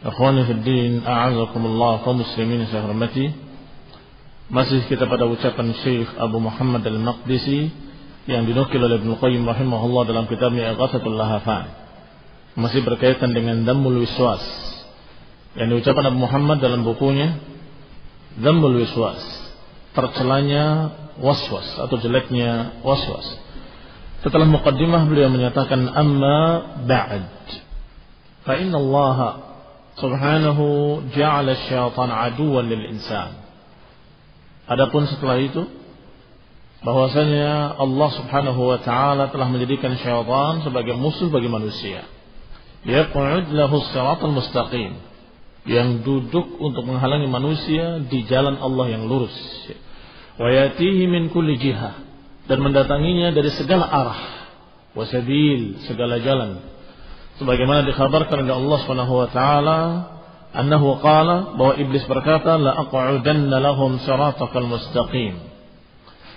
Akhwani fi din, a'azakumullah, kaum muslimin yang saya hormati. Masih kita pada ucapan Syekh Abu Muhammad Al-Maqdisi yang dinukil oleh Ibnu Qayyim rahimahullah dalam kitabnya Ighatsatul Lahafan. Masih berkaitan dengan dhammul wiswas. Yang diucapkan Abu Muhammad dalam bukunya Dhammul Wiswas, tercelanya waswas atau jeleknya waswas. Setelah muqaddimah beliau menyatakan amma ba'd. Fa inna Allah subhanahu ja'ala syaitan aduwan lil insan. Adapun setelah itu bahwasanya Allah subhanahu wa ta'ala telah menjadikan syaitan sebagai musuh bagi manusia. Yaq'ud lahu as-siratal mustaqim, yang duduk untuk menghalangi manusia di jalan Allah yang lurus. Wa yatihi min kulli jihah, dan mendatanginya dari segala arah. Wasabil, segala jalan. Sebagaimana dikhabarkan oleh Allah Subhanahu wa taala, annahu qala, bahwa iblis berkata, la aq'udanna lahum siratakal mustaqim.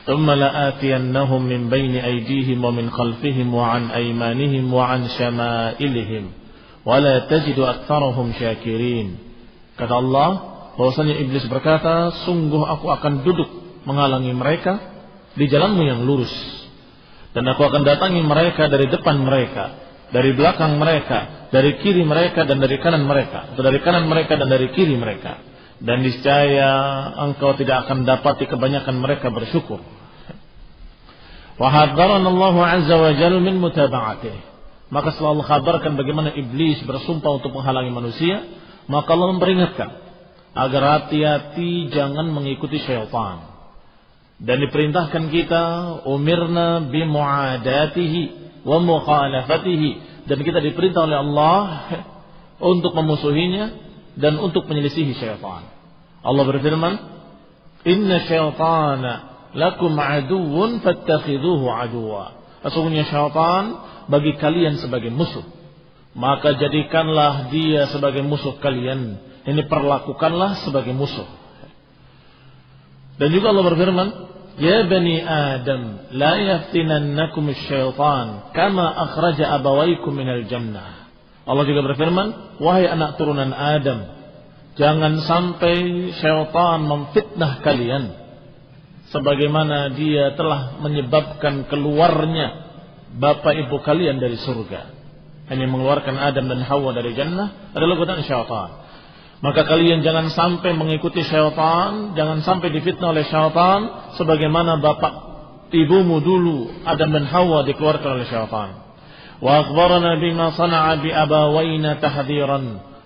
Thumma la'atiyannahum min baini aydihim wa min khalfihim wa an aymanihim wa an syama'ilihim wa la tajidu aktsarahum syakirin. Kata Allah, bahwasanya iblis berkata, sungguh aku akan duduk menghalangi mereka di jalanmu yang lurus, dan aku akan datangi mereka dari depan mereka, dari belakang mereka, dari kiri mereka dan dari kanan mereka, atau dari kanan mereka dan dari kiri mereka, dan niscaya engkau tidak akan dapati kebanyakan mereka bersyukur. Wa hadzarana Allahu azza wa jalla min mutaba'atihi. Maka selalu kabarkan bagaimana iblis bersumpah untuk menghalangi manusia, maka Allah memperingatkan agar hati-hati jangan mengikuti syaitan. Dan diperintahkan kita umirna bimu'adatihi wa mukhalafatihi, dan kita diperintah oleh Allah untuk memusuhinya dan untuk menyelisihi syaitan. Allah berfirman, inna syaitana lakum aduwwun fattakhidhuhu aduwwa. Sesungguhnya syaitan bagi kalian sebagai musuh, maka jadikanlah dia sebagai musuh kalian. Ini perlakukanlah sebagai musuh. Dan juga Allah berfirman, ya bani Adam, la yaftinannakum asy-syaitan kama akhraja abawaykum minal jannah. Allah juga berfirman, wahai anak turunan Adam, jangan sampai syaitan memfitnah kalian sebagaimana dia telah menyebabkan keluarnya bapak ibu kalian dari surga. Hanya mengeluarkan Adam dan Hawa dari jannah adalah godaan syaitan. Maka kalian jangan sampai mengikuti syaitan, jangan sampai difitnah oleh syaitan sebagaimana bapak ibumu dulu Adam dan Hawa dikeluarkan oleh syaitan. Wa akhbarana bima sana'a bi abawayna tahdhiran.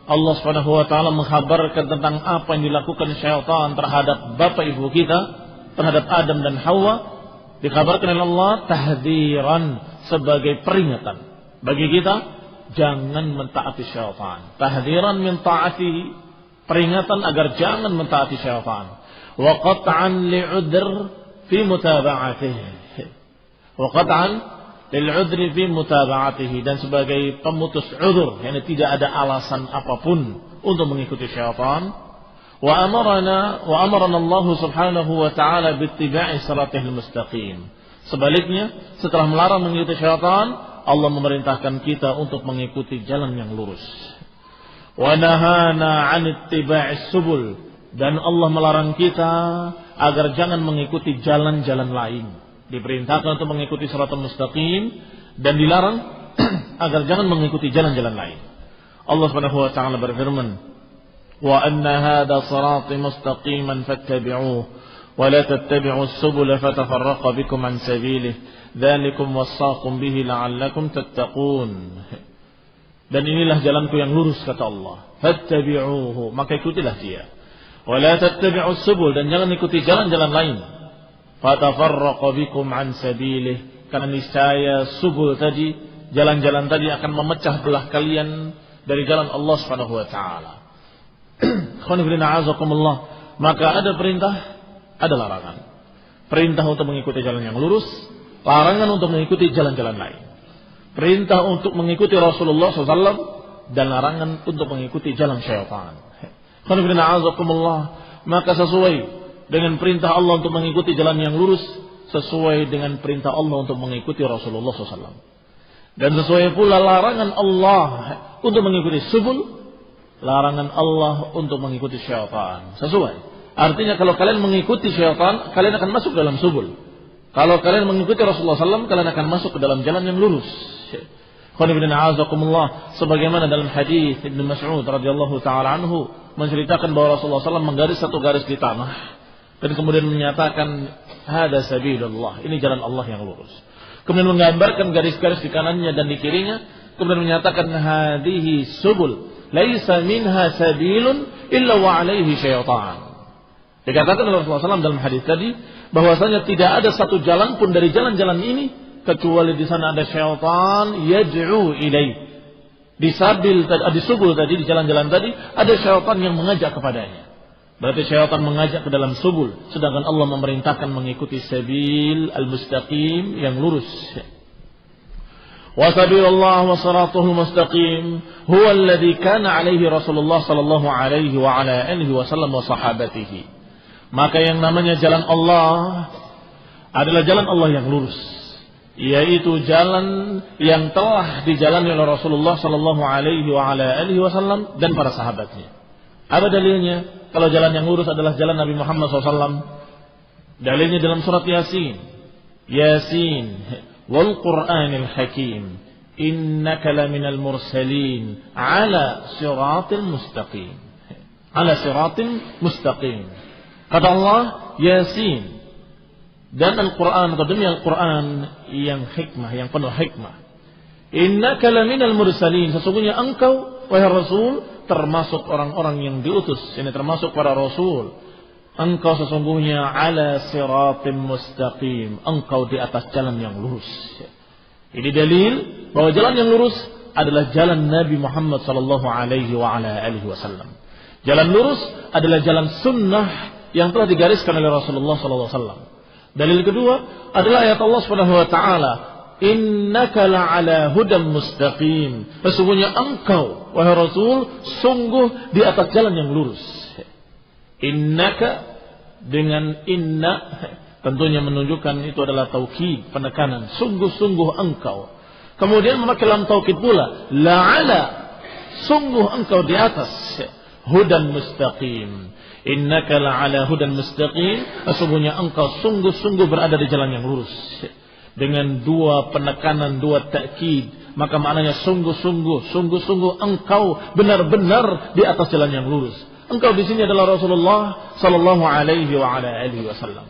Allah Subhanahu wa taala mengkhabarkan tentang apa yang dilakukan syaitan terhadap bapak ibu kita, terhadap Adam dan Hawa, dikabarkan oleh Allah tahdhiran, sebagai peringatan bagi kita jangan mentaati syaitan. Tahdhiran min ta'atihi, peringatan agar jangan mentaati syaitan. Wa qat'an li'udhr fi mutaba'atihi. Wa qat'an lil'udhri fi mutaba'atihi, dan sebagai pemutus udzur, yakni tidak ada alasan apapun untuk mengikuti syaitan. Wa amarana Allah subhanahu wa ta'ala bittiba'i siratil mustaqim. Sebaliknya, setelah melarang mengikuti syaitan, Allah memerintahkan kita untuk mengikuti jalan yang lurus. Wa nahana 'an ittiba'is subul, dan Allah melarang kita agar jangan mengikuti jalan-jalan lain. Diperintahkan untuk mengikuti shiratal mustaqim, dan dilarang agar jangan mengikuti jalan-jalan lain. Allah Subhanahu wa taala berfirman, wa anna hadha sirati mustaqiman fattabi'uhu wa la tattabi'us subula fatafarraqa bikum 'an sabilihi dzalikum wassaqum bihi la'allakum tattaqun. Dan inilah jalanku yang lurus, kata Allah. Fattabi'uhu, maka ikutilah dia. Wa la tattabi'us subul, dan jangan ikuti jalan-jalan lain. Fatafarraqa bikum 'an sabilihi, karena niscaya subul tadi, jalan-jalan tadi akan memecah belah kalian dari jalan Allah Subhanahu wa taala. Maka ada perintah, ada larangan. Perintah untuk mengikuti jalan yang lurus, larangan untuk mengikuti jalan-jalan lain. Perintah untuk mengikuti Rasulullah SAW, dan larangan untuk mengikuti jalan syaitan. Maka sesuai dengan perintah Allah untuk mengikuti jalan yang lurus, sesuai dengan perintah Allah untuk mengikuti Rasulullah SAW. Dan sesuai pula larangan Allah untuk mengikuti subul, larangan Allah untuk mengikuti syaitan. Sesuai. Artinya kalau kalian mengikuti syaitan, kalian akan masuk dalam subul. Kalau kalian mengikuti Rasulullah SAW, kalian akan masuk ke dalam jalan yang lurus. Sebagaimana dalam hadis Ibnu Mas'ud radhiyallahu taala anhu menceritakan bahwa Rasulullah SAW menggaris satu garis di tanah dan kemudian menyatakan hada sabilullah, ini jalan Allah yang lurus. Kemudian menggambarkan garis-garis di kanannya dan di kirinya, kemudian menyatakan hadihi subul laisa minha sabilun illa wa alaihi syaitan. Dikatakan oleh Rasulullah SAW dalam hadis tadi bahwasanya tidak ada satu jalan pun dari jalan-jalan ini kecuali di sana ada syaitan yad'u ilaih. Di subul tadi, di jalan-jalan tadi ada syaitan yang mengajak kepadanya. Berarti syaitan mengajak ke dalam subul, sedangkan Allah memerintahkan mengikuti sabil al-mustaqim yang lurus. Wa sabilullah wa siratuhul mustaqim huwa alladhi kana alaihi Rasulullah sallallahu alaihi wa ala alihi wasallam wa sahabatihi. Maka yang namanya jalan Allah adalah jalan Allah yang lurus, yaitu jalan yang telah dijalani oleh Rasulullah sallallahu alaihi wa ala alihi wasallam dan para sahabatnya. Apa dalilnya? Kalau jalan yang lurus adalah jalan Nabi Muhammad SAW. Dalilnya dalam surat Yasin. Yasin wal Qur'anil Hakim. Innaka laminal mursalin ala siratil mustaqim. Ala siratil mustaqim. Kata Allah, Yasin dan Al-Quran, atau demi Al-Quran yang hikmah, yang penuh hikmah. Innaka laminal mursalin. Sesungguhnya engkau, wahai Rasul, termasuk orang-orang yang diutus. Ini termasuk para Rasul. Engkau sesungguhnya ala siratim mustaqim. Engkau di atas jalan yang lurus. Ini dalil bahwa jalan yang lurus adalah jalan Nabi Muhammad sallallahu alaihi wa ala alihi wasallam. Jalan lurus adalah jalan sunnah yang telah digariskan oleh Rasulullah sallallahu alaihi wasallam. Dalil kedua adalah ayat Allah Subhanahu wa taala, innaka la'ala hudan mustaqim. Sesungguhnya engkau, wahai Rasul, sungguh di atas jalan yang lurus. Innaka dengan inna tentunya menunjukkan itu adalah taukid, penekanan. Sungguh-sungguh engkau. Kemudian memakai lam taukid pula, la'ala, sungguh engkau di atas hudan mustaqim. Innaka la'ala hudan mustaqim. Sesungguhnya engkau sungguh-sungguh berada di jalan yang lurus. Dengan dua penekanan, dua ta'kid, maka maknanya sungguh-sungguh, sungguh-sungguh engkau benar-benar di atas jalan yang lurus. Engkau di sini adalah Rasulullah sallallahu alaihi wa ala alihi wasallam.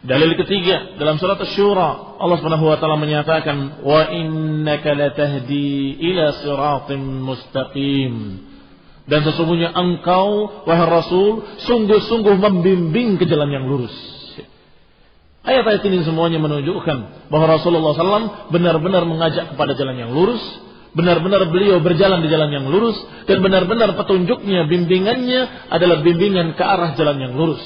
Dalil ketiga dalam surat Asy-Syura, Allah Subhanahu wa taala menyatakan, wa innaka latahdi ila siratim mustaqim. Dan sesungguhnya engkau, wahai Rasul, sungguh-sungguh membimbing ke jalan yang lurus. Ayat-ayat ini semuanya menunjukkan bahwa Rasulullah SAW benar-benar mengajak kepada jalan yang lurus, benar-benar beliau berjalan di jalan yang lurus, dan benar-benar petunjuknya, bimbingannya adalah bimbingan ke arah jalan yang lurus.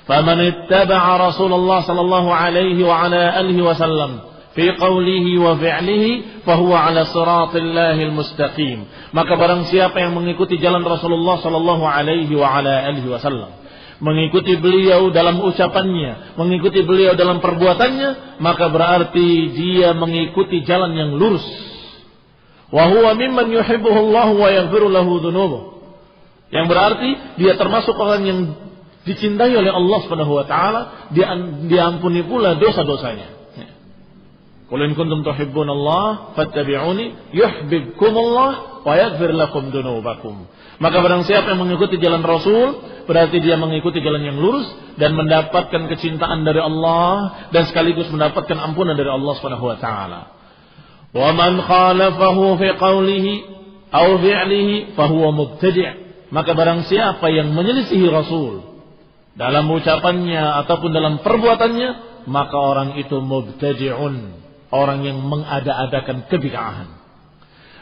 Faman ittaba'a Rasulullah sallallahu alaihi wa ala alihi wasallam fi qawlihi wa fi'lihi fahuwa ala siratillahi mustaqim. Maka barang siapa yang mengikuti jalan Rasulullah sallallahu alaihi wa ala alihi wasallam, mengikuti beliau dalam ucapannya, mengikuti beliau dalam perbuatannya, maka berarti dia mengikuti jalan yang lurus. Wa huwa mimman yuhibbuhullahu wa yaghfiru lahu dzunubuh. Yang berarti dia termasuk orang yang dicintai oleh Allah Subhanahu wa taala, diampuni pula dosa-dosanya. Qul in kuntum tuhibbunallaha fattabi'uni yuhibbukumullah wa yaghfir lakum dzunubakum. Maka barang siapa yang mengikuti jalan Rasul, berarti dia mengikuti jalan yang lurus dan mendapatkan kecintaan dari Allah dan sekaligus mendapatkan ampunan dari Allah Subhanahu wa taala. Wa man khalafahu fi qawlihi aw fi'lihi fa huwa mubtadi'. Maka barang siapa yang menyelisihi Rasul dalam ucapannya ataupun dalam perbuatannya, maka orang itu mubtadi'un, orang yang mengada-adakan kebid'ahan.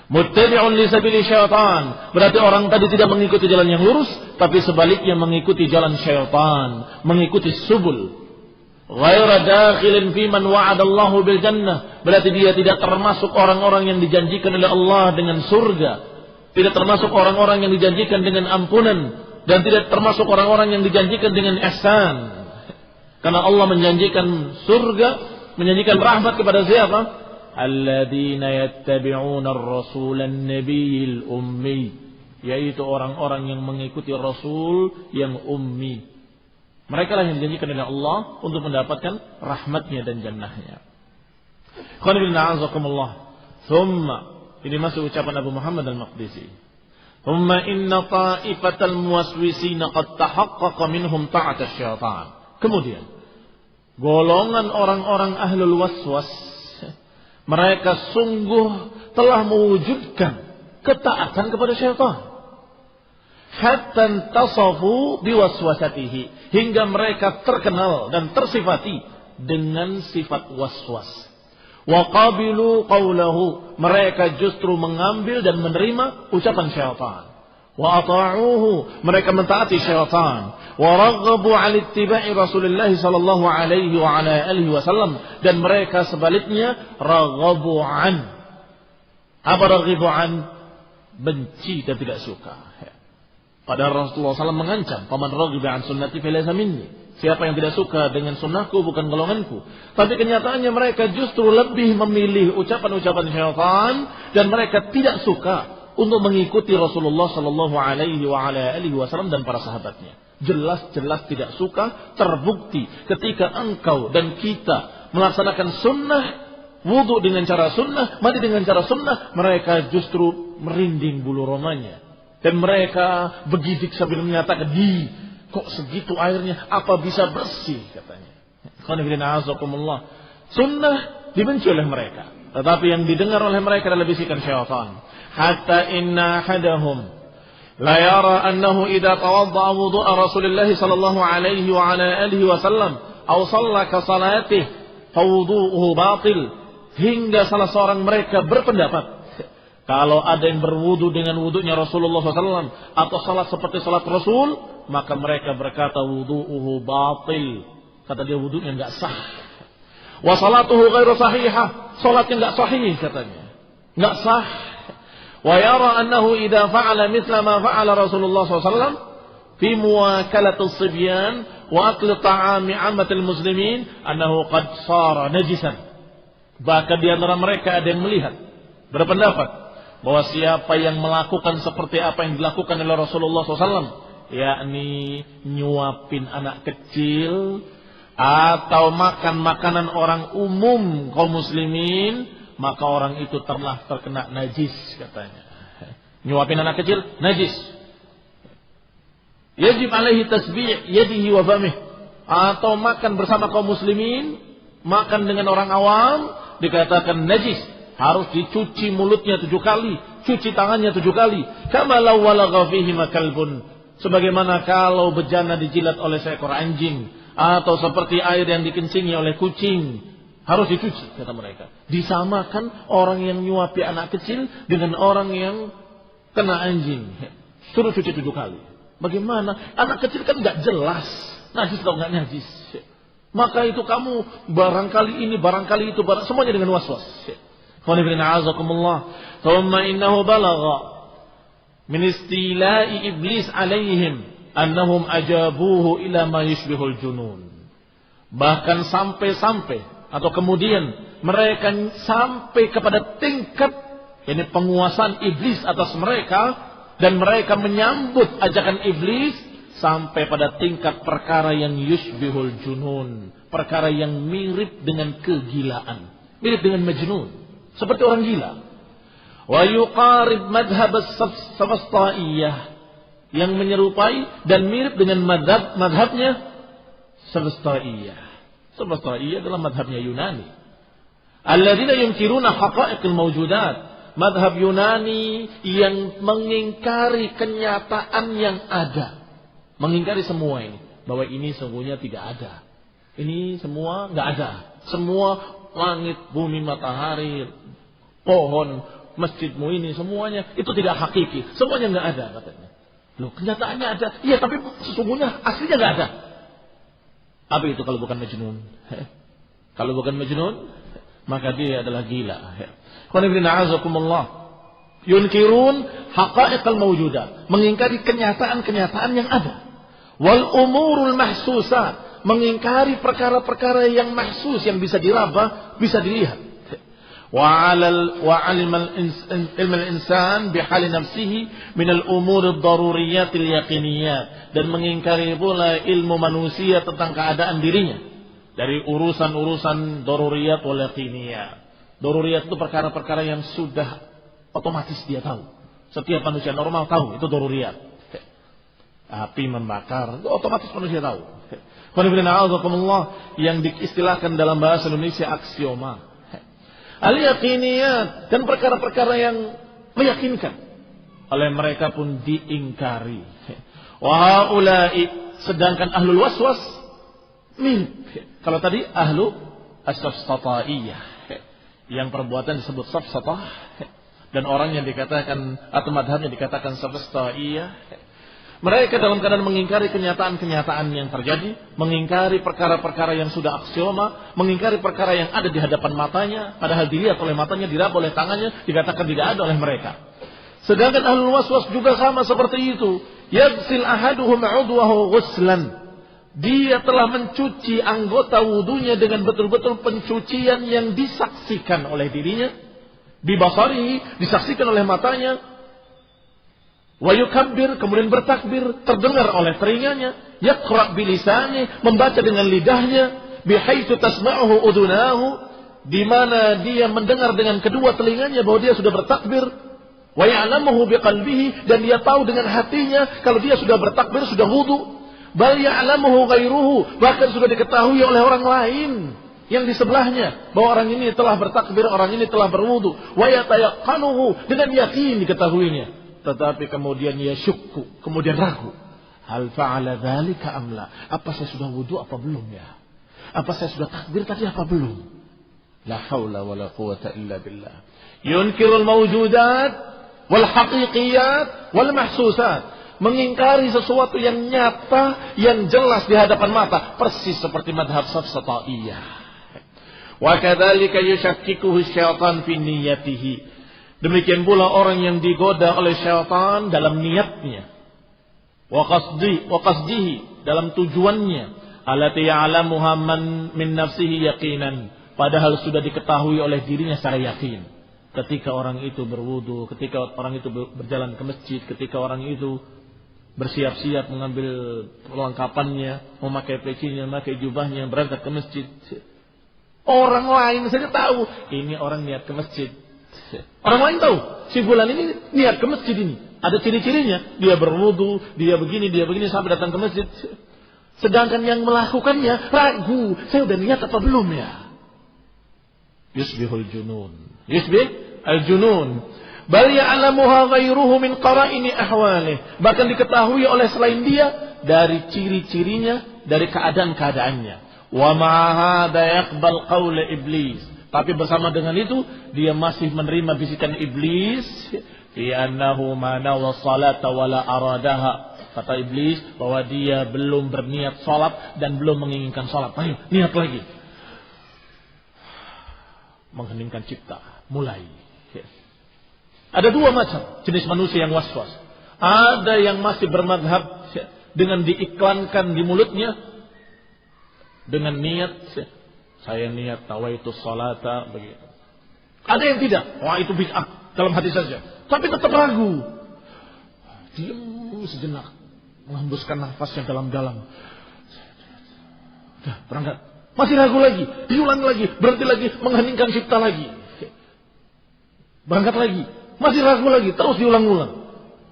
Muttabi'un li sabili syaitan, berarti orang tadi tidak mengikuti jalan yang lurus, tapi sebaliknya mengikuti jalan syaitan, mengikuti subul. Ghaira dakhilin fi man wa'adallahu bil jannah, berarti dia tidak termasuk orang-orang yang dijanjikan oleh Allah dengan surga, tidak termasuk orang-orang yang dijanjikan dengan ampunan, dan tidak termasuk orang-orang yang dijanjikan dengan ihsan. Karena Allah menjanjikan surga, menjanjikan rahmat kepada siapa? Alladzina yattabi'una ar-rasulan nabiyil ummi yaitu orang-orang yang mengikuti Rasul yang ummi. Mereka lah yang dijanjikan oleh Allah untuk mendapatkan rahmatnya dan jannahnya. Thumma, ini masuk ucapan Abu Muhammad al-Maqdisi. Thumma inna ta'ifatal muwaswisina qad tahaqqaqa minhum ta'at asy-syaitan. Kemudian golongan orang-orang ahlul waswas, mereka sungguh telah mewujudkan ketaatan kepada syaitan. Hatta tasafu biwaswasatihi, hingga mereka terkenal dan tersifati dengan sifat waswas. Wa qabilu qawlahu, mereka justru mengambil dan menerima ucapan syaitan. Wa ata'uhu, mereka mentaati syaitan. Wa raghabu 'ala ittiba'i Rasulillah sallallahu alaihi wa ala alihi wasallam, dan mereka sebaliknya raghabu 'an. Apa raghabu 'an? Benci dan tidak suka. Padahal Rasulullah SAW mengancam, "Faman raghiba 'an sunnati falaysa minni." Siapa yang tidak suka dengan sunnahku bukan golonganku. Tapi kenyataannya mereka justru lebih memilih ucapan-ucapan syaitan, dan mereka tidak suka untuk mengikuti Rasulullah sallallahu alaihi wa ala alihi wasallam dan para sahabatnya. Jelas-jelas tidak suka, terbukti ketika engkau dan kita melaksanakan sunnah, wudu dengan cara sunnah, mandi dengan cara sunnah, mereka justru merinding bulu romanya. Dan mereka begidik sambil menyatakan, kok segitu airnya, apa bisa bersih, katanya. Sunnah dibenci oleh mereka, tetapi yang didengar oleh mereka adalah bisikan syaitan. Hatta inna ahadahum la yara annahu idza tawadda'a wudu'a Rasulillah sallallahu alaihi wa ala alihi wasallam aw shalla ka salatihi fa wudu'uhu batil. Hingga salah seorang mereka berpendapat, kalau ada yang berwudu dengan wudunya Rasulullah SAW atau salat seperti salat Rasul, maka mereka berkata wudu'uhu batil. Kata dia wudunya enggak sah. Wa salatuhu ghairu sahihah, salatnya enggak sahih katanya. Enggak sah. Wa yara annahu idza fa'ala mithla ma fa'ala Rasulullah SAW fi muwakalatis sibyan wa akli ta'ami 'ammatil muslimin annahu qad sara najisan. Bahkan di antara mereka ada yang melihat, berpendapat bahwa siapa yang melakukan seperti apa yang dilakukan oleh Rasulullah SAW, yakni nyuapin anak kecil atau makan makanan orang umum kaum muslimin, maka orang itu telah terkena najis, katanya. Nyuapin anak kecil najis. Yajib alaihi tasbih yadihi wa famih, atau makan bersama kaum muslimin, makan dengan orang awam, dikatakan najis. Harus dicuci mulutnya 7 kali, cuci tangannya 7 kali. Kama law walagha fihi kalbun, sebagaimana kalau bejana dijilat oleh seekor anjing, atau seperti air yang dikencingi oleh kucing, harus dicuci, kata mereka. Disamakan orang yang nyuapi anak kecil dengan orang yang kena anjing, suruh cuci 7 kali. Bagaimana? Anak kecil kan nggak jelas, najis atau nggak najis. Maka itu kamu barangkali ini, barangkali itu, semuanya dengan waswas. Thumma innahu balagha min istila'i iblis alaihim annahum ajabuhu ila ma yushbihul junun. Bahkan sampai atau kemudian mereka sampai kepada tingkat ini penguasaan iblis atas mereka, dan mereka menyambut ajakan iblis sampai pada tingkat perkara yang yushbihul junun, perkara yang mirip dengan kegilaan, mirip dengan majnun, seperti orang gila. Wa yuqarib madhab as-Sabastaiyah, yang menyerupai dan mirip dengan madhabnya Sabastaiyah. Sabastaiyah adalah madhabnya Yunani. Alladzina yunkiruna haqa'iqil mawjudat, madhab Yunani yang mengingkari kenyataan yang ada, mengingkari semua ini, bahwa ini sesungguhnya tidak ada, ini semua nggak ada, semua langit, bumi, matahari, pohon, masjidmu ini, semuanya itu tidak hakiki, semuanya nggak ada, katanya. Loh, kenyataannya ada, iya, tapi sesungguhnya aslinya nggak ada. Apa itu kalau bukan majnun? Kalau bukan majnun, maka dia adalah gila. Yunkirun haqa'iqal mawjudat, mengingkari kenyataan-kenyataan yang ada. Wal umurul mahsusat, mengingkari perkara-perkara yang mahsus, yang bisa diraba, bisa dilihat. وعلم الإنسان بحال نفسه من الأمور الضروريات اليقينيات, dan mengingkari pula ilmu manusia tentang keadaan dirinya dari urusan-urusan daruriyat wal yaqiniyat. Daruriyat itu perkara-perkara yang sudah otomatis dia tahu. Setiap manusia normal tahu itu daruriyat. Api membakar itu otomatis manusia tahu. Yang diistilahkan dalam bahasa Indonesia aksioma. Al-yaqiniyat, dan perkara-perkara yang meyakinkan, oleh mereka pun diingkari. Wa haula'i, sedangkan ahlul waswas mirip. Kalau tadi ahlu as-safsataiyah, yang perbuatan disebut safsatah, dan orang yang dikatakan atau madhabnya dikatakan safsataiyah, mereka dalam keadaan mengingkari kenyataan-kenyataan yang terjadi, mengingkari perkara-perkara yang sudah aksioma, mengingkari perkara yang ada di hadapan matanya, padahal dilihat oleh matanya, diraba oleh tangannya, dikatakan tidak ada oleh mereka. Sedangkan ahlul waswas juga sama seperti itu. Yaghsil ahaduhum 'udwahu ghuslan. Dia telah mencuci anggota wudunya dengan betul-betul pencucian yang disaksikan oleh dirinya, dibasarihi, disaksikan oleh matanya. Wa yukabbir, kemudian bertakbir, terdengar oleh telinganya, yaqra' bilisani, membaca dengan lidahnya, bihaitsu tasma'uhu udunahu, di mana dia mendengar dengan kedua telinganya bahwa dia sudah bertakbir, wa ya'lamuhu biqalbihi, dan dia tahu dengan hatinya kalau dia sudah bertakbir, sudah wudu, bal ya'lamuhu ghairuhu, bahkan sudah diketahui oleh orang lain yang di sebelahnya bahwa orang ini telah bertakbir, orang ini telah berwudu, wa yatayaqqanuhu, dengan yakin diketahuinya. Tetapi kemudian ia syukku, kemudian ragu. Hal fa'ala dzalika am la? Apa saya sudah wudu apa belum ya? Apa saya sudah takbir tadi apa belum? La haula wala quwata illa billah. Yunkirul mawjudat wal haqiqiyat wal mahsusat. Mengingkari sesuatu yang nyata, yang jelas di hadapan mata, persis seperti madhab safsataiyah. Wa kadzalika yushakkikuhu syaitan fi niyyatihi. Demikian pula orang yang digoda oleh syaitan dalam niatnya. Wa qasdihi, dalam tujuannya. Allati ya'lamuha man min nafsihi yaqinan. Padahal sudah diketahui oleh dirinya secara yakin. Ketika orang itu berwudu, ketika orang itu berjalan ke masjid, ketika orang itu bersiap-siap mengambil perlengkapannya, memakai pecinya, memakai jubahnya, berangkat ke masjid. Orang lain saja tahu, ini orang niat ke masjid. Orang lain tahu, si fulan ini niat ke masjid ini. Ada ciri-cirinya, dia berwudu, dia begini sampai datang ke masjid. Sedangkan yang melakukannya ragu, saya udah niat apa belum ya? Yusbihul junun. Yusbih al-junun. Bal ya'lamuha ghairuhu min qara'ini ahwalih. Bahkan diketahui oleh selain dia dari ciri-cirinya, dari keadaan-keadaannya. Wa ma'a hadza yaqbal qaula iblis. Tapi bersama dengan itu dia masih menerima bisikan iblis, fi annahu ma nawa salata wala aradaha. Kata iblis bahwa dia belum berniat salat dan belum menginginkan salat. Ayo, niat lagi. Mengheningkan cipta, mulai. Ada dua macam jenis manusia yang waswas. Ada yang masih bermadhab dengan diiklankan di mulutnya dengan niat, saya niat nawaitu salata begitu. Ada yang tidak, wah itu bid'ah dalam hati saja, tapi tetap ragu. Diam sejenak, menghembuskan nafasnya dalam-dalam. Sudah berangkat, masih ragu lagi, diulang lagi, berhenti lagi, mengheningkan cipta lagi. Berangkat lagi, masih ragu lagi, terus diulang-ulang.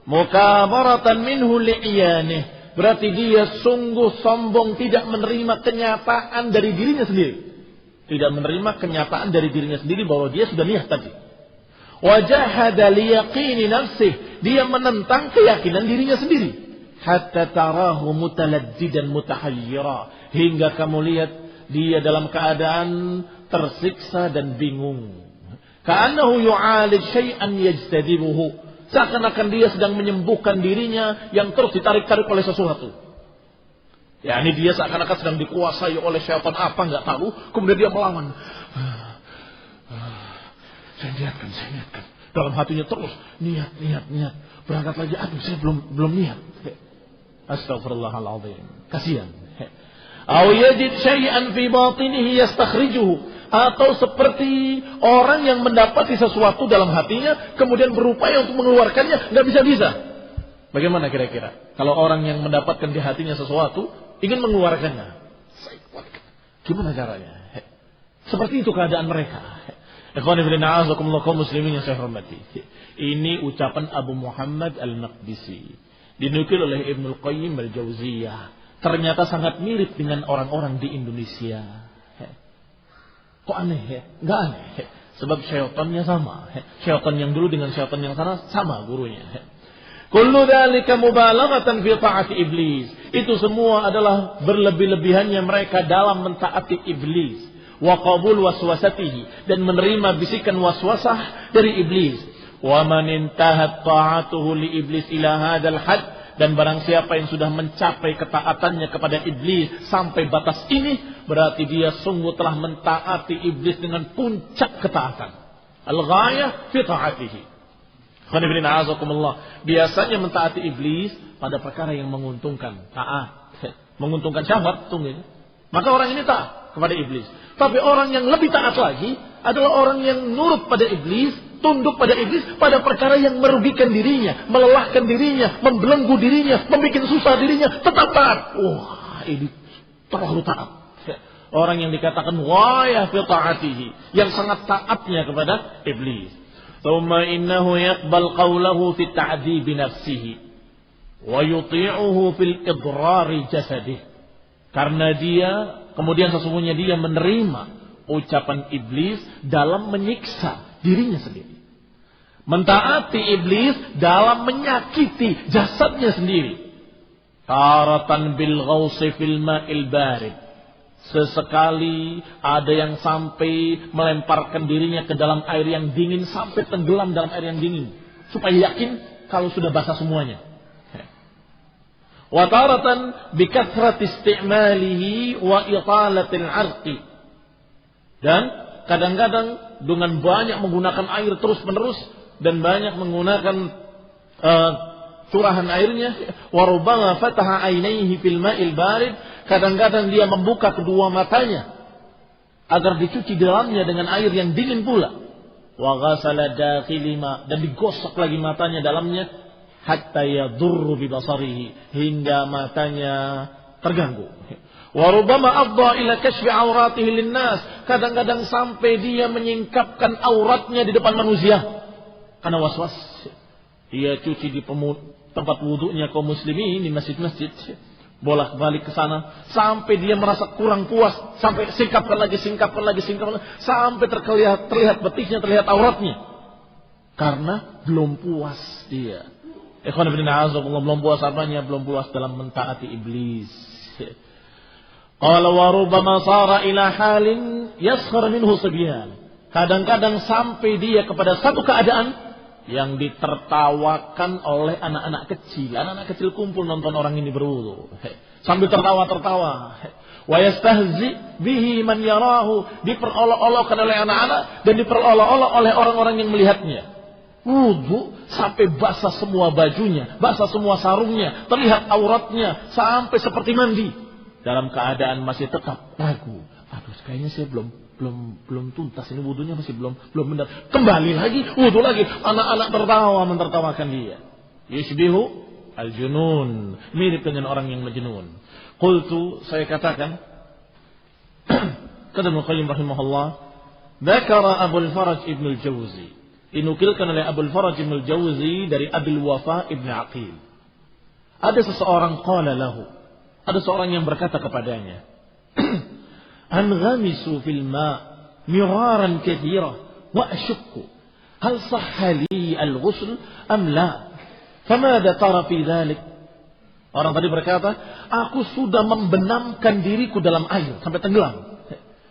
Mukabaratan minhu li'iyanih, berarti dia sungguh sombong, tidak menerima kenyataan dari dirinya sendiri. Tidak menerima kenyataan dari dirinya sendiri bahwa dia sudah niat tadi. Wajahada liyaqini nafsih, dia menentang keyakinan dirinya sendiri. Hatta tarahu mutaladdidan mutahayyira, hingga kamu lihat dia dalam keadaan tersiksa dan bingung. Ka'annahu yu'alij syai'an yajtadibuhu, seakan-akan dia sedang menyembuhkan dirinya yang terus ditarik-tarik oleh sesuatu. Ya, ini dia seakan-akan sedang dikuasai oleh syaitan apa enggak tahu, kemudian dia melawan. Saya niatkan. Dalam hatinya terus niat. Berangkat lagi, aduh saya belum niat. Astaghfirullahaladzim. Kasihan. Aw yajid syai'an fi batinihi yastakhrijuhu, atau seperti orang yang mendapati sesuatu dalam hatinya kemudian berupaya untuk mengeluarkannya, nggak bisa-bisa. Bagaimana kira-kira kalau orang yang mendapatkan di hatinya sesuatu ingin mengeluarkannya? Gimana caranya? Seperti itu keadaan mereka. Ikhwan fillah, a'azakumullah kaum muslimin yang saya hormati. Ini ucapan Abu Muhammad Al-Maqdisi, dinukil oleh Ibnul Qayyim Al-Jauziyah. Ternyata sangat mirip dengan orang-orang di Indonesia. Kok aneh ya? Enggak aneh. Sebab syaitannya sama. Syaitan yang dulu dengan syaitan yang sana sama gurunya. Kullu dzalika mubalaghatan fi ta'ati iblis. Itu semua adalah berlebih-lebihannya mereka dalam mentaati iblis. Wa qabul waswasatihi, dan menerima bisikan waswasah dari iblis. Wa man intahat ta'atuhu li iblis ila hadzal hadd, dan barang siapa yang sudah mencapai ketaatannya kepada iblis sampai batas ini, berarti dia sungguh telah mentaati iblis dengan puncak ketaatan. Al-ghayah fi ta'atihi. Biasanya mentaati iblis pada perkara yang menguntungkan, taat, menguntungkan syahwat, tunggu. Maka orang ini taat kepada iblis. Tapi orang yang lebih taat lagi adalah orang yang nurut pada iblis, tunduk pada iblis pada perkara yang merugikan dirinya, melelahkan dirinya, membelenggu dirinya, membuat susah dirinya, tetap taat. Wah, ini terlalu taat. Orang yang dikatakan wayah fi ta'atihi, yang sangat taatnya kepada iblis. Thumma innahu yaqbal qawlahu fi ta'dib nafsihi wa yuti'uhu fil idrari jasadih. Karena dia, kemudian sesungguhnya dia menerima ucapan iblis dalam menyiksa dirinya sendiri. Mentaati iblis dalam menyakiti jasadnya sendiri. Taratan bil ghausi fil ma'il barid. Sesekali ada yang sampai melemparkan dirinya ke dalam air yang dingin, sampai tenggelam dalam air yang dingin, supaya yakin kalau sudah basah semuanya. Wa taratan bi kathrati istimalihi wa italatil 'arqi. Dan kadang-kadang dengan banyak menggunakan air terus-menerus dan banyak menggunakan curahan airnya. Wa rubbama fataha 'ainaihi fil ma'il barid. Kadang-kadang dia membuka kedua matanya agar dicuci dalamnya dengan air yang dingin pula. Wa ghasala dakhilima, dan digosok lagi matanya dalamnya hatta yadurru bi basarihi, hingga matanya terganggu. Wa rubbama afdha ila kashfi auratihi linnas. Kadang-kadang sampai dia menyingkapkan auratnya di depan manusia karena waswas. Dia cuci di tempat wudunya kaum muslimin di masjid-masjid, bolak-balik ke sana sampai dia merasa kurang puas, sampai singkapkan lagi, sampai terlihat betisnya, terlihat auratnya, karena belum puas dia. Ikhwan fillah, belum puas apanya? Belum puas dalam mentaati iblis. Qala wa rubbama sara ila halin yaskhar minhu sibyan. Kadang-kadang sampai dia kepada satu keadaan yang ditertawakan oleh anak-anak kecil. Anak-anak kecil kumpul nonton orang ini berwudu, sambil tertawa-tertawa. Wa yastahzi bihi man yarahu, diperolok-olokkan oleh anak-anak dan diperolok-olok oleh orang-orang yang melihatnya. Wudu sampai basah semua bajunya, basah semua sarungnya, terlihat auratnya sampai seperti mandi, dalam keadaan masih tetap ragu. Aduh, kayaknya saya belum tuntas, ini wudunya masih belum benar. Kembali lagi, wudu lagi. Anak-anak mentertawakan dia. Yusbihu al-junun, mirip dengan orang yang majnun. Qultu, saya katakan, kata Ibnu Qayyim rahimahullah, dzakara Abul Faraj Ibnu Al-Jauzi, dinukilkan oleh Abul Faraj Ibnu Al-Jauzi dari Abil Wafa Ibnu Aqil. Ada seseorang qala lahu, ada seorang yang berkata kepadanya, anghamisu fil ma' miraran katsira wa ashukku hal sahha li al-ghusl am la, famadha tara fi dhalik. Orang tadi berkata, aku sudah membenamkan diriku dalam air sampai tenggelam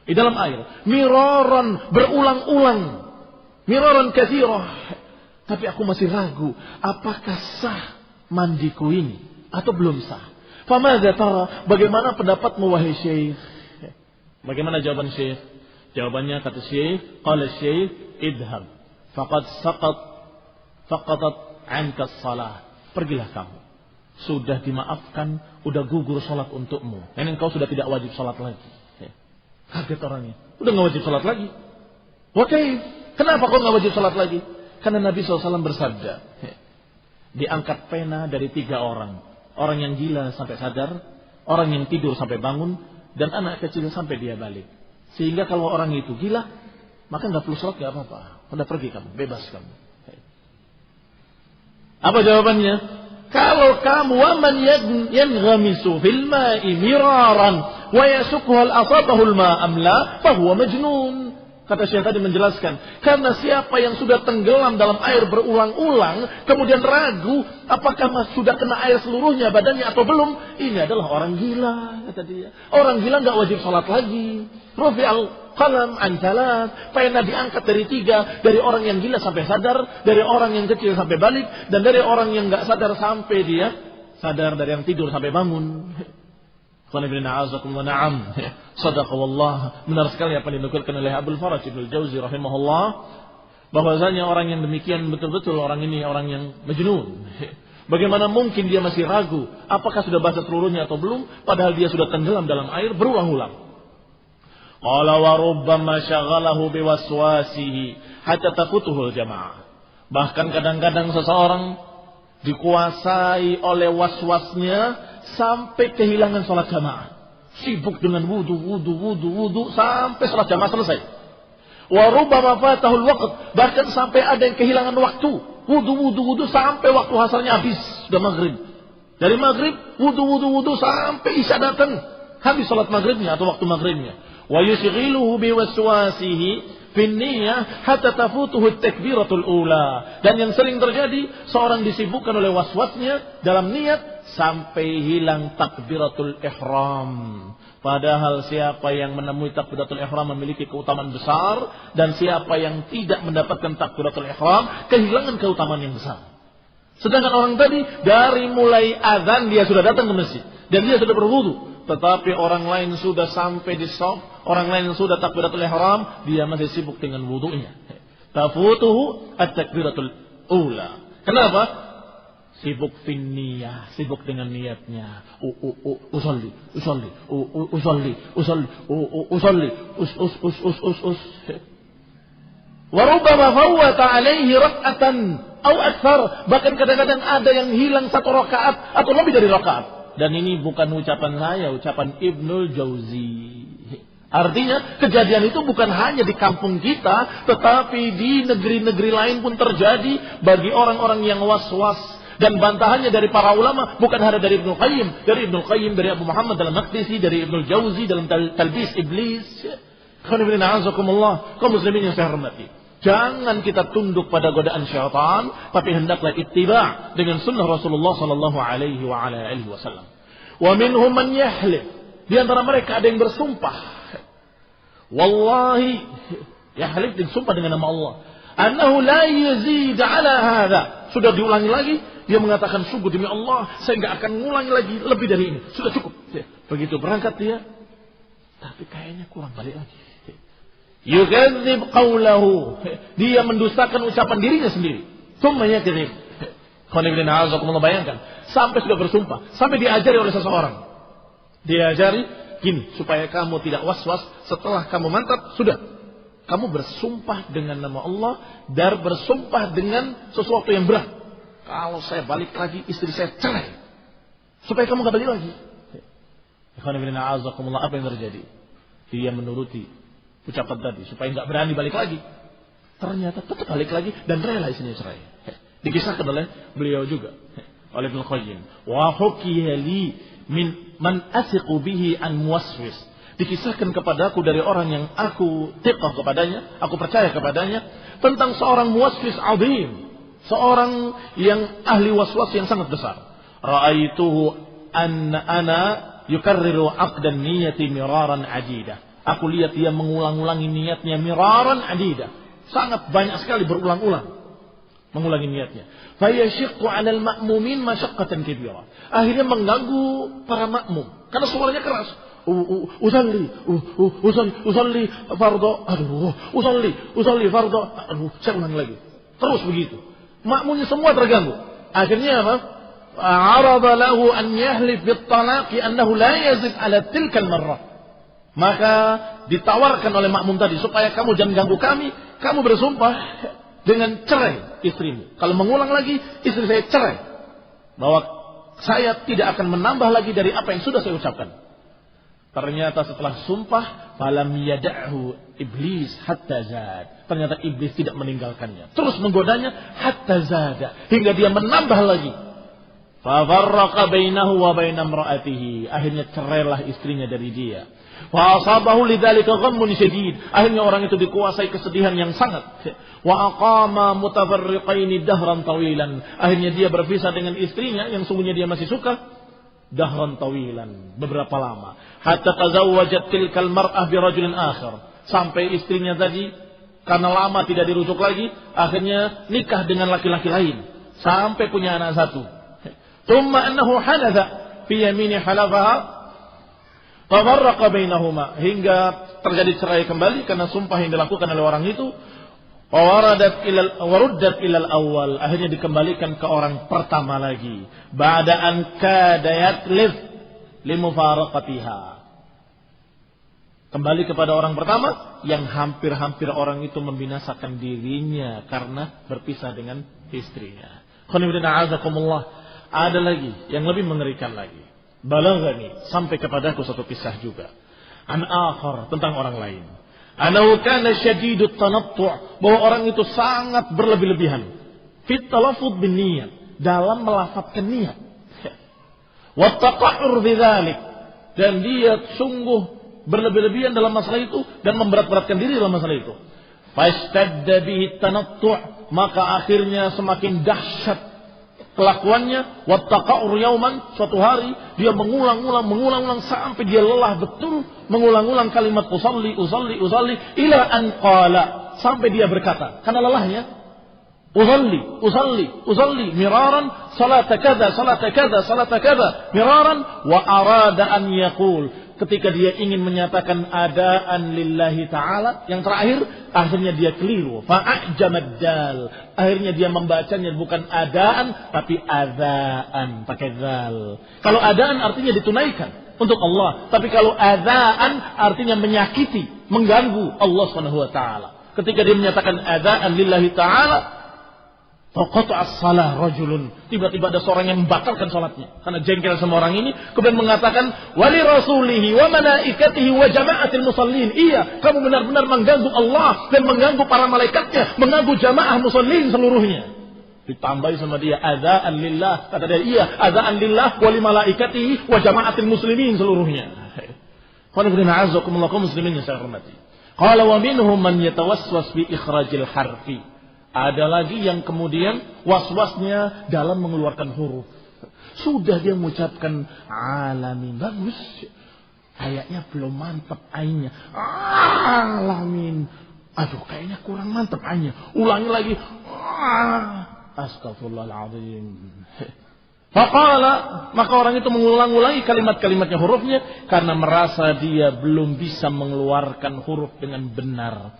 di dalam air, miraran, berulang-ulang, miraran katsira, tapi aku masih ragu apakah sah mandiku ini atau belum sah. Famadha tara, bagaimana pendapatmu wahai syekh? Bagaimana jawaban syekh? Jawabannya kata syekh, qala syekh, idhab faqad faqatat anka salah. Pergilah kamu, sudah dimaafkan, udah gugur salat untukmu. Dan engkau sudah tidak wajib salat lagi. Kaget orangnya. Udah nggak wajib sholat lagi. Oke, kenapa kok nggak wajib sholat lagi? Karena Nabi SAW bersabda, diangkat pena dari 3 orang. Orang yang gila sampai sadar, orang yang tidur sampai bangun, dan anak kecil sampai dia balik. Sehingga kalau orang itu gila, maka nggak perlu sholat, nggak apa-apa. Udah pergi kamu, bebas kamu. Apa jawabannya? Kalau kamu waman yanghamisu fil ma'i miraran wa yasukhu al asabahu al ma'am la fa huwa majnun. Kata Syekh tadi menjelaskan, karena siapa yang sudah tenggelam dalam air berulang-ulang, kemudian ragu apakah sudah kena air seluruhnya badannya atau belum, ini adalah orang gila, kata dia. Orang gila nggak wajib sholat lagi. Rufi'al qalam an salat, pena diangkat dari 3, dari orang yang gila sampai sadar, dari orang yang kecil sampai balik, dan dari orang yang nggak sadar sampai dia sadar, dari yang tidur sampai bangun. Na'am. Sadaqallah. Benar sekali apa yang dinukilkan oleh Abdul Faraj Ibnu Jauzi rahimahullah, bahwasanya orang yang demikian betul-betul orang ini orang yang majnun. Bagaimana mungkin dia masih ragu apakah sudah basah seluruhnya atau belum, padahal dia sudah tenggelam dalam air berulang-ulang. Qala wa rubbama syaghalahu biwaswasihi hatta tafutuhul jamaah. Bahkan kadang-kadang seseorang dikuasai oleh waswasnya sampai kehilangan sholat jamaah. Sibuk dengan wudu sampai sholat jamaah selesai. Wa rubbama fatahul waqt, bahkan sampai ada yang kehilangan waktu. Wudu sampai waktu asarnya habis, sudah maghrib. Dari maghrib wudu sampai isya datang, habis sholat maghribnya atau waktu maghribnya. Wa yushghiluhu biwaswasihi fin niyyah hatta tafutuhu at-takbiratul ula. Dan yang sering terjadi, seorang disibukkan oleh waswasnya dalam niat sampai hilang takbiratul ihram. Padahal siapa yang menemui takbiratul ihram memiliki keutamaan besar, dan siapa yang tidak mendapatkan takbiratul ihram kehilangan keutamaan yang besar. Sedangkan orang tadi dari mulai azan dia sudah datang ke masjid dan dia sudah berwudu, tetapi orang lain sudah sampai di shaf, orang lain sudah takbiratul ihram, dia masih sibuk dengan wudunya. Tafutuhu at-takbiratul ula. Kenapa? Sibuk finniyah, sibuk dengan niatnya. Usolli. Wa rubbama fawwata alaihi rak'atan aw akthar. Bahkan kadang-kadang ada yang hilang 1 rakaat atau lebih dari rakaat. Dan ini bukan ucapan saya, ucapan Ibnul Jauzi. Artinya kejadian itu bukan hanya di kampung kita, tetapi di negeri-negeri lain pun terjadi bagi orang-orang yang was-was. Dan bantahannya dari para ulama bukan hanya dari Ibnu Qayyim, dari Abu Muhammad al-Maqdisi, dari Ibnu Jauzi dalam Talbis Iblis. Kaum muslimin yang saya hormati, jangan kita tunduk pada godaan syaitan, tapi hendaklah ittiba' dengan sunnah Rasulullah sallallahu alaihi wasallam. Wa minhum man yahlif, di antara mereka ada yang bersumpah. Wallahi, yahlif bersumpah dengan nama Allah, annahu la yazid ala hadha. Sudah diulangi lagi, dia mengatakan sungguh demi Allah saya enggak akan ngulangi lagi lebih dari ini, sudah cukup. Begitu berangkat dia, tapi kayaknya kurang, balik lagi. Yukadzib qawlahu, dia mendustakan ucapan dirinya sendiri. Tsumma yakdzib. Bayangkan, sampai sudah bersumpah, sampai diajari oleh seseorang. Diajari gini, supaya kamu tidak was-was setelah kamu mantap, sudah kamu bersumpah dengan nama Allah dan bersumpah dengan sesuatu yang berat. Kalau saya balik lagi, istri saya cerai, supaya kamu gak balik lagi. Apa yang terjadi? Dia menuruti ucapan tadi supaya gak berani balik lagi. Ternyata tetap balik lagi dan rela istrinya cerai. Dikisahkan oleh beliau juga, oleh Ibnu Qayyim. Wa hukiya li min man asiqu bihi an muwaswis. Dikisahkan kepadaku dari orang yang aku thiqah kepadanya, aku percaya kepadanya, tentang seorang muwaswis azim, seorang yang ahli waswas yang sangat besar. Ra'aituhu ana yukarriru aqdan niyati miraran adida. Aku lihat dia mengulang-ulangi niatnya miraran adida. Sangat banyak sekali berulang-ulang mengulangi niatnya. Fa yashiqqu 'alal ma'mumin masyaqqatan kabira. Akhirnya mengganggu para makmum karena suaranya keras. Usalli fardhu. Aduh, usalli fardhu. Aduh, saya ulangi lagi. Terus begitu. Makmumnya semua terganggu. Akhirnya apa? Arada lahu an yahlif bit talaqi annahu la yazid ala tilka al-marrah. Maka ditawarkan oleh makmum tadi, supaya kamu jangan ganggu kami, kamu bersumpah dengan cerai istrimu. Kalau mengulang lagi, istri saya cerai. Bahwa saya tidak akan menambah lagi dari apa yang sudah saya ucapkan. Ternyata setelah sumpah, falam yada'hu iblis hatta zad. Ternyata iblis tidak meninggalkannya. Terus menggodanya hatta zada. Hingga dia menambah lagi. Fafarraqa bainahu wa baina imra'atihi. Akhirnya cerailah istrinya dari dia. Wa asabahu lidzalika ghammun syadid. Akhirnya orang itu dikuasai kesedihan yang sangat. Wa aqama mutafarriqaini dahran tawilan. Akhirnya dia berpisah dengan istrinya yang sungguhnya dia masih suka. Dahran tawilan, beberapa lama. Hatta tazawwajat tilkal mar'ah bi rajulin akhar. Sampai istrinya tadi karena lama tidak dirujuk lagi, akhirnya nikah dengan laki-laki lain. Sampai punya anak satu. Thumma annahu hadatha fi yamini halafaha fafarraqa bainahuma, hingga terjadi cerai kembali karena sumpah yang dilakukan oleh orang itu. Waruddat ilal awal, akhirnya dikembalikan ke orang pertama lagi. Ba'da an kada yatlif limufaraqatiha. Kembali kepada orang pertama yang hampir-hampir orang itu membinasakan dirinya karena berpisah dengan istrinya. Ada lagi yang lebih mengerikan lagi. Balaghani, sampai kepadaku satu kisah juga. An akhar, tentang orang lain. Anahu kana syadidut tanattu', bahwa orang itu sangat berlebih-lebihan. Fit talaffuz bin niyat, dalam melafadzkan niat. Wa taqa'ur bidzalik, dan dia sungguh berlebih-lebihan dalam masalah itu dan memberat-beratkan diri dalam masalah itu. Fastadda bihi tanattu', maka akhirnya semakin dahsyat kelakuannya. Wattaqa'ur yauman, suatu hari dia mengulang-ulang sampai dia lelah betul mengulang-ulang kalimat usalli ila an qala, sampai dia berkata karena lelahnya, usalli miraran salata kadza miraran, wa arada an yaqul, ketika dia ingin menyatakan adaan lillahi ta'ala yang terakhir, akhirnya dia keliru. Fa'ajamad dal, akhirnya dia membacanya bukan adaan tapi adaan pakai dal. Kalau adaan artinya ditunaikan untuk Allah, tapi kalau adaan artinya menyakiti, mengganggu Allah Subhanahu wa taala. Ketika dia menyatakan adaan lillahi ta'ala, faqata'a shalah rajulun, tiba-tiba ada seorang yang membatalkan salatnya karena jengkel sama orang ini, kemudian mengatakan wali rasulihi wa malaikatihi wa jama'atil musallin. Iya, kamu benar-benar mengganggu Allah dan mengganggu para malaikatnya, mengganggu jamaah musallin seluruhnya. Ditambahi sama dia adzaan lillah, kata dia, iya, adzaan lillah wa li malaikatihi wa jama'atil muslimin seluruhnya. Qanibina azakumullah kaum muslimin yang saya hormati. Qala wa minhum man yatawaswas bi ikhrajil harfi. Ada lagi yang kemudian was-wasnya dalam mengeluarkan huruf. Sudah dia mengucapkan alamin, bagus, kayaknya belum mantap ainnya. Alamin, aduh kayaknya kurang mantap ainnya. Ulangi lagi. Astagfirullahaladzim. Faqala, maka orang itu mengulang-ulangi kalimat-kalimatnya, hurufnya, karena merasa dia belum bisa mengeluarkan huruf dengan benar.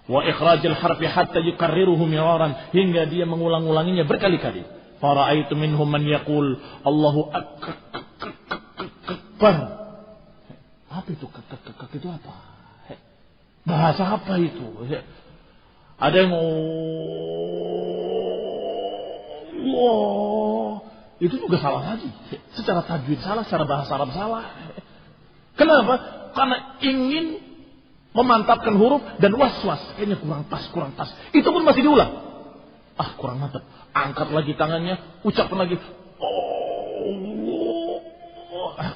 Wa ikhrajil harfi hatta yukarriruhu miraran, hingga dia mengulang-ulanginya berkali-kali. Fara'aitu minhum man yaqul Allahu akbar. Apa itu kek itu apa? Bahasa apa itu? Ada yang itu juga salah lagi. Secara tajwid salah, secara bahasa Arab salah. Kenapa? Karena ingin memantapkan huruf dan was-was, kayaknya kurang pas. Itu pun masih diulang. Kurang mantap. Angkat lagi tangannya, ucapkan lagi.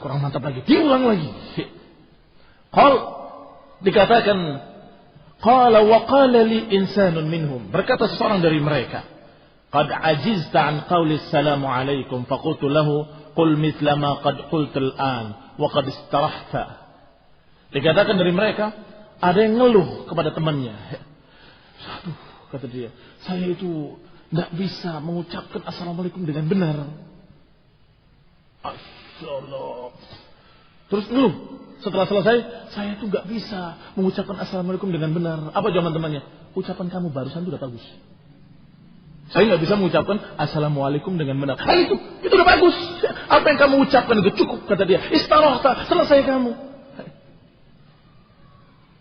Kurang mantap lagi. Diulang lagi. Dikatakan, qala wa qala li insanun minhum. Berkata seseorang dari mereka, qad ajizta an qawli assalamu alaikum faqultu lahu qul mithla ma qad qultu al-an wa qad istarahta. Dikatakan dari mereka, ada yang ngeluh kepada temannya. Aduh, kata dia, saya itu tidak bisa mengucapkan assalamualaikum dengan benar. Astagfirullah. Terus ngeluh. Setelah selesai, saya itu nggak bisa mengucapkan assalamualaikum dengan benar. Apa jawaban temannya? Ucapan kamu barusan itu udah bagus. Saya nggak bisa mengucapkan assalamualaikum dengan benar. Itu udah bagus. Apa yang kamu ucapkan itu cukup, kata dia. Istarahta, selesai kamu.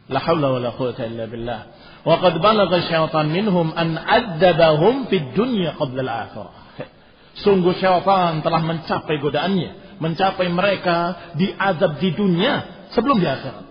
La haula wala quwwata illa billah. Wa qad balagha syaitan minhum an addabahum fid dunya qabla al-akhirah. Sungguh syaitan telah mencapai godaannya, mencapai mereka diazab di dunia sebelum di akhirat.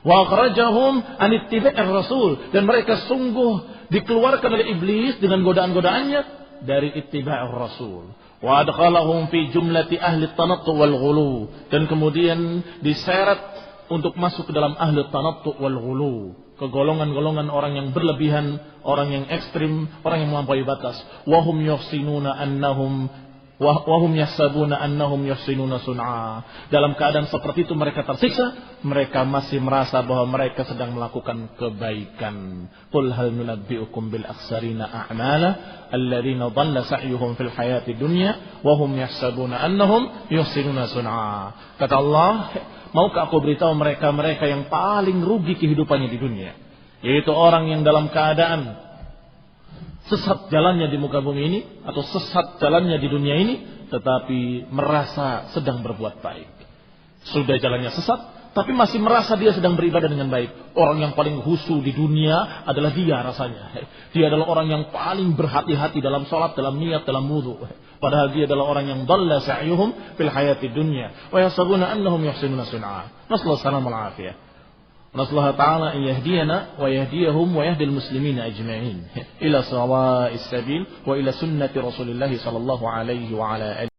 Wa akhrajahum an ittiba'ir rasul, dan mereka sungguh dikeluarkan oleh iblis dengan godaan-godaannya dari ittiba'ir rasul. Wa adkhalahum fi jumlati ahli tanattu wal ghulu, dan kemudian diseret untuk masuk ke dalam ahli tanattu wal ghulu, ke golongan-golongan orang yang berlebihan, orang yang ekstrim, orang yang melampaui batas. Wahum yuhsinuna annahum wahum yahsabuna annahum yuhsinuna sun'a. Dalam keadaan seperti itu mereka tersiksa, mereka masih merasa bahwa mereka sedang melakukan kebaikan. Qul hal nunabbi'ukum bil akhsarina a'mala alladziina dhalla sa'yuhum fil hayati dunya wa hum yahsabuna annahum yuhsinuna sun'a. Kata Allah, maukah aku beritahu mereka-mereka yang paling rugi kehidupannya di dunia, yaitu orang yang dalam keadaan sesat jalannya di muka bumi ini, atau sesat jalannya di dunia ini, tetapi merasa sedang berbuat baik. Sudah jalannya sesat, tapi masih merasa dia sedang beribadah dengan baik. Orang yang paling khusyuk di dunia adalah dia rasanya. Dia adalah orang yang paling berhati-hati dalam sholat, dalam niat, dalam wudu. Padahal dia adalah orang yang dhalla sa'yuhum fil hayati dunya wa yahsabuna annahum yuhsinuna sun'a. Nasallahu salamul afiyah. Nasallahu ta'ala an yahdiyana wa yahdiyahum wa yahdil muslimina ajma'in ila sawa'is sabil wa ila sunnati Rasulillah sallallahu alaihi wa ala alihi